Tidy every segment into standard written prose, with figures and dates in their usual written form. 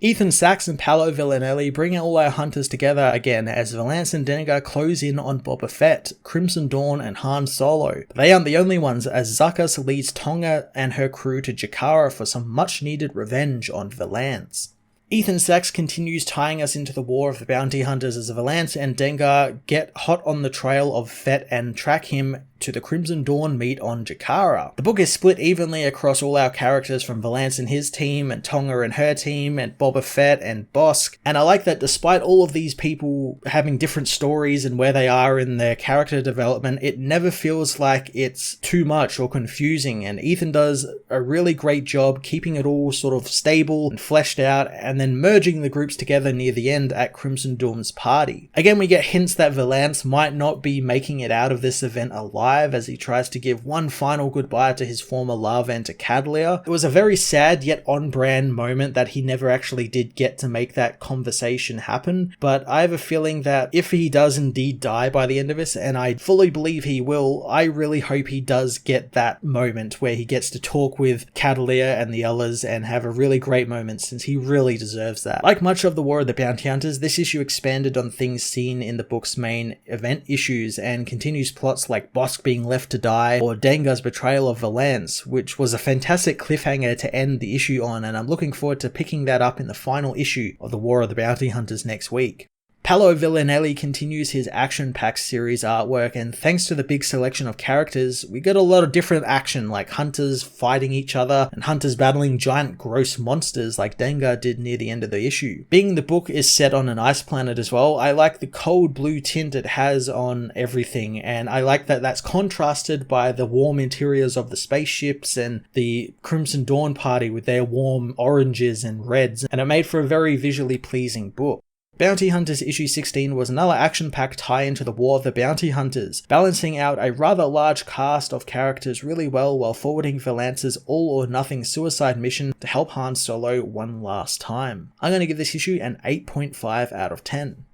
Ethan Sachs and Paolo Villanelli bring all our hunters together again as Valance and Dengar close in on Boba Fett, Crimson Dawn and Han Solo. But they aren't the only ones, as Zuckuss leads Tonga and her crew to Jekara for some much needed revenge on Valance. Ethan Sachs continues tying us into the War of the Bounty Hunters as Valance and Dengar get hot on the trail of Fett and track him to the Crimson Dawn meet on Jekara. The book is split evenly across all our characters from Valance and his team, and Tonga and her team, and Boba Fett and Bossk, and I like that despite all of these people having different stories and where they are in their character development, it never feels like it's too much or confusing, and Ethan does a really great job keeping it all sort of stable and fleshed out, and then merging the groups together near the end at Crimson Dawn's party. Again, we get hints that Valance might not be making it out of this event alive, as he tries to give one final goodbye to his former love and to Cadlia. It was a very sad yet on-brand moment that he never actually did get to make that conversation happen, but I have a feeling that if he does indeed die by the end of this, and I fully believe he will, I really hope he does get that moment where he gets to talk with Cadlia and the others and have a really great moment, since he really deserves that. Like much of the War of the Bounty Hunters, this issue expanded on things seen in the book's main event issues and continues plots like Bossk being left to die or Dengar's betrayal of Valance, which was a fantastic cliffhanger to end the issue on, and I'm looking forward to picking that up in the final issue of the War of the Bounty Hunters next week. Paolo Villanelli continues his action-packed series artwork, and thanks to the big selection of characters, we get a lot of different action, like hunters fighting each other, and hunters battling giant gross monsters like Dengar did near the end of the issue. Being the book is set on an ice planet as well, I like the cold blue tint it has on everything, and I like that that's contrasted by the warm interiors of the spaceships and the Crimson Dawn party with their warm oranges and reds, and it made for a very visually pleasing book. Bounty Hunters issue 16 was another action-packed tie-in to the War of the Bounty Hunters, balancing out a rather large cast of characters really well while forwarding Valance's all-or-nothing suicide mission to help Han Solo one last time. I'm going to give this issue an 8.5 out of 10.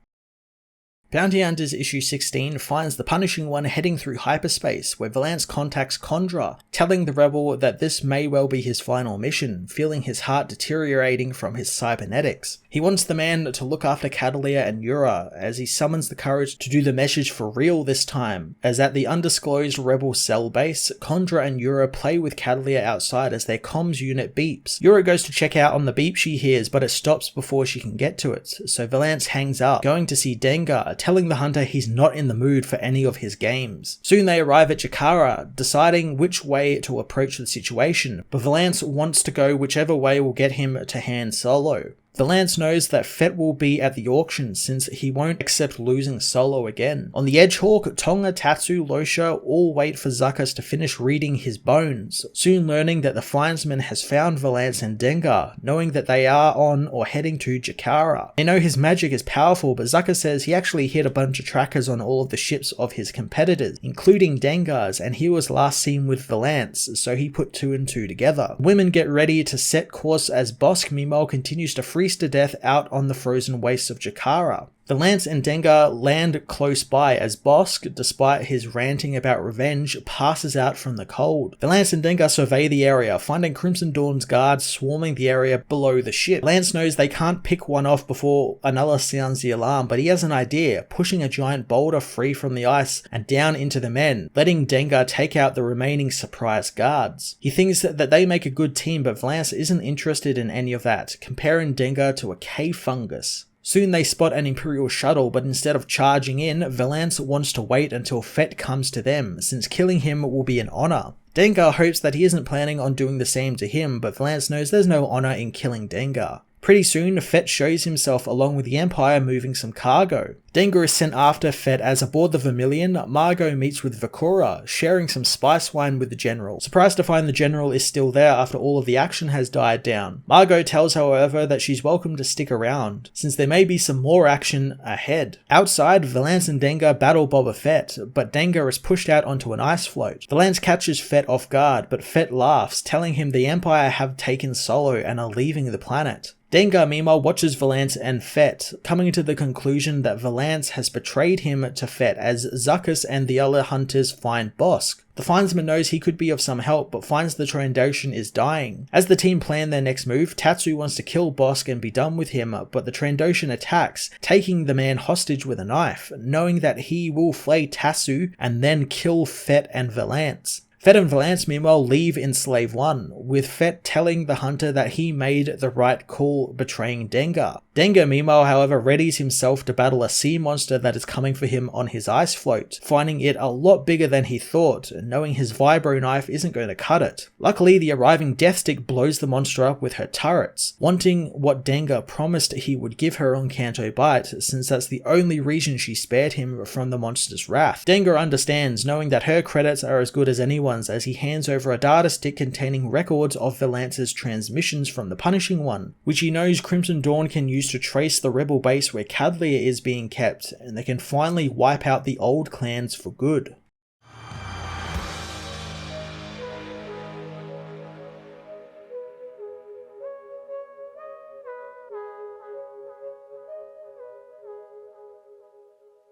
Bounty Hunters issue 16 finds the Punishing One heading through hyperspace, where Valance contacts Condra, telling the rebel that this may well be his final mission, feeling his heart deteriorating from his cybernetics. He wants the man to look after Catalia and Yura, as he summons the courage to do the message for real this time, as at the undisclosed rebel cell base, Condra and Yura play with Catalia outside as their comms unit beeps. Yura goes to check out on the beep she hears, but it stops before she can get to it, so Valance hangs up, going to see Dengar, telling the hunter he's not in the mood for any of his games. Soon they arrive at Jekara, deciding which way to approach the situation, but Valance wants to go whichever way will get him to Han Solo. Valance knows that Fett will be at the auction since he won't accept losing Solo again. On the Edgehawk, Tonga, Tatsu, Losha all wait for Zuckuss to finish reading his bones, soon learning that the Findsman has found Valance and Dengar, knowing that they are on or heading to Jekara. They know his magic is powerful, but Zuckuss says he actually hit a bunch of trackers on all of the ships of his competitors, including Dengar's, and he was last seen with Valance, so he put two and two together. Women get ready to set course as Bossk meanwhile continues to freeze to death out on the frozen wastes of Jekara. Valance and Dengar land close by as Bossk, despite his ranting about revenge, passes out from the cold. Valance and Dengar survey the area, finding Crimson Dawn's guards swarming the area below the ship. Valance knows they can't pick one off before another sounds the alarm, but he has an idea, pushing a giant boulder free from the ice and down into the men, letting Dengar take out the remaining surprise guards. He thinks that they make a good team, but Valance isn't interested in any of that, comparing Dengar to a cave fungus. Soon they spot an Imperial shuttle, but instead of charging in, Valance wants to wait until Fett comes to them, since killing him will be an honor. Dengar hopes that he isn't planning on doing the same to him, but Valance knows there's no honor in killing Dengar. Pretty soon, Fett shows himself along with the Empire moving some cargo. Dengar is sent after Fett as aboard the Vermilion, Margot meets with Vakura, sharing some spice wine with the General. Surprised to find the General is still there after all of the action has died down. Margot tells, however, that she's welcome to stick around, since there may be some more action ahead. Outside, Valance and Dengar battle Boba Fett, but Dengar is pushed out onto an ice float. Valance catches Fett off guard, but Fett laughs, telling him the Empire have taken Solo and are leaving the planet. Dengar meanwhile watches Valance and Fett, coming to the conclusion that Valance has betrayed him to Fett as Zuckuss and the other hunters find Bossk. The Findsman knows he could be of some help, but finds the Trandoshan is dying. As the team plan their next move, Tatsu wants to kill Bossk and be done with him, but the Trandoshan attacks, taking the man hostage with a knife, knowing that he will flay Tatsu and then kill Fett and Valance. Fett and Valance meanwhile leave in Slave 1, with Fett telling the hunter that he made the right call betraying Dengar. Dengar meanwhile however readies himself to battle a sea monster that is coming for him on his ice float, finding it a lot bigger than he thought, knowing his vibro knife isn't going to cut it. Luckily the arriving Deathstick blows the monster up with her turrets, wanting what Dengar promised he would give her on Canto Bight, since that's the only reason she spared him from the monster's wrath. Dengar understands, knowing that her credits are as good as anyone's, as he hands over a data stick containing records of Valance's transmissions from the Punishing One, which he knows Crimson Dawn can use to trace the rebel base where Cadlia is being kept, and they can finally wipe out the old clans for good.